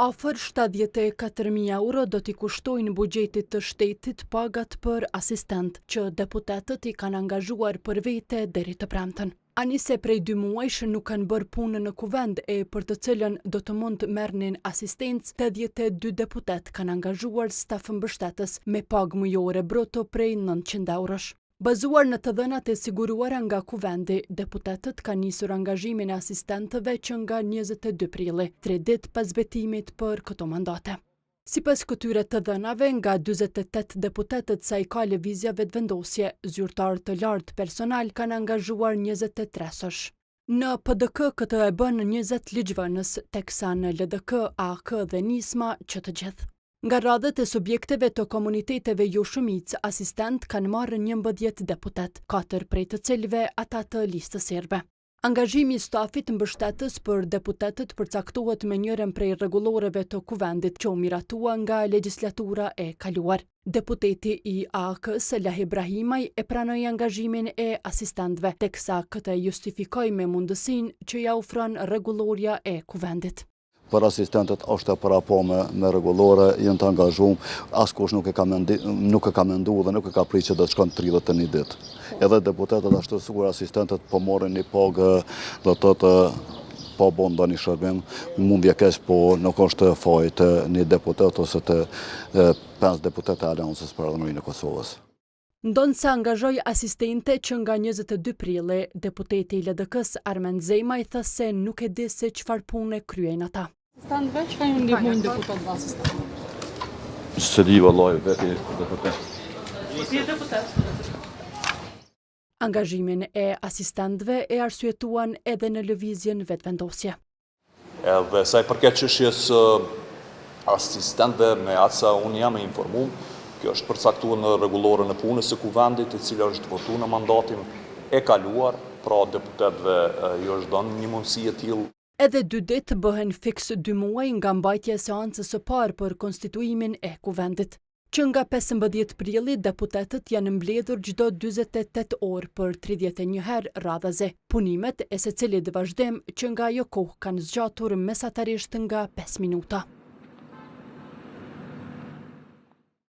Afër 74.000 euro do t'i kushtojnë buxhetit të shtetit pagat për asistent që deputetët i kanë angazhuar për vete deri të premten. Anise prej 2 muajsh nuk kanë bërë punën në kuvend e për të cilën do të mund merrnin asistencë, 82 deputet kanë angazhuar staf mbështetës me pagë mujore bruto prej 900 eurosh. Bazuar në të dhënat e siguruara nga kuvendi, deputetët kanë nisur angazhimin e asistentëve që nga 22 prilli, 3 ditë pas vetimit për këto mandate. Sipas këtyre të dhënave, nga 48 deputetët sa i ka lëvizja vetëvendosje, zyrtar të lartë personal kanë angazhuar 23-sh. Në PDK këtë e bën 20 ligjvënës, teksa në LDK, AK dhe Nisma që të gjithë. Nga radhët e subjekteve të komuniteteve jo shumicë, asistent kanë marrë 11 deputet, 4 prej të cilëve ata të listës serbe. Angazhimi i stafit mbështetës për deputetët përcaktohet me njërin prej rregulloreve të kuvendit që u miratua nga legjislatura e kaluar. Deputeti i AK-s Lahi Ibrahimaj e pranoi angazhimin e asistentëve, teksa këtë justifikoi me mundësinë që ja ofron rregullorja e kuvendit. Për asistentet është e parapo me rregullore, jenë të angazhuar, askush nuk e ka menduar dhe nuk e ka prit që do të shkon 31 ditë. Edhe deputetët ashtu sikur asistentet po morrin një pagë, do të thotë po bën ndonjë shërbim, mundje keq, po nuk është fajt të një deputet ose të 5 deputetë e Aleancës për Ardhmërinë e Kosovës. Ndonë se angazhoj asistente që nga 22 prilli, deputeti i LDK-s Armen Zema i tha se nuk e di se çfarë pune kryejnë ata. Asistentëve që kanë ndihmojnë deputetët dhe asistentë? Se di vallaj veti deputet. Si deputet? Angazhimin e asistentëve e arsyetuan edhe në lëvizjen vetëvendosje. Edhe sa i përket çështjes asistentëve, me atë sa unë jam e informuar, kjo është përcaktuar në rregullorën e punës së kuvendit, e cila është votuar në mandatin e kaluar, pra deputetëve ju është dhënë një mundësi e tillë. Edhe 2 ditë bëhen fiks 2 muaj nga mbajtja e seancës së parë për konstituimin e kuvendit. Që nga 15 prilli, deputetët janë mbledhur çdo 48 orë për 31 herë radhaze. Punimet e secilit vazhdim që nga ajo kohë kanë zgjatur mesatarisht nga 5 minuta.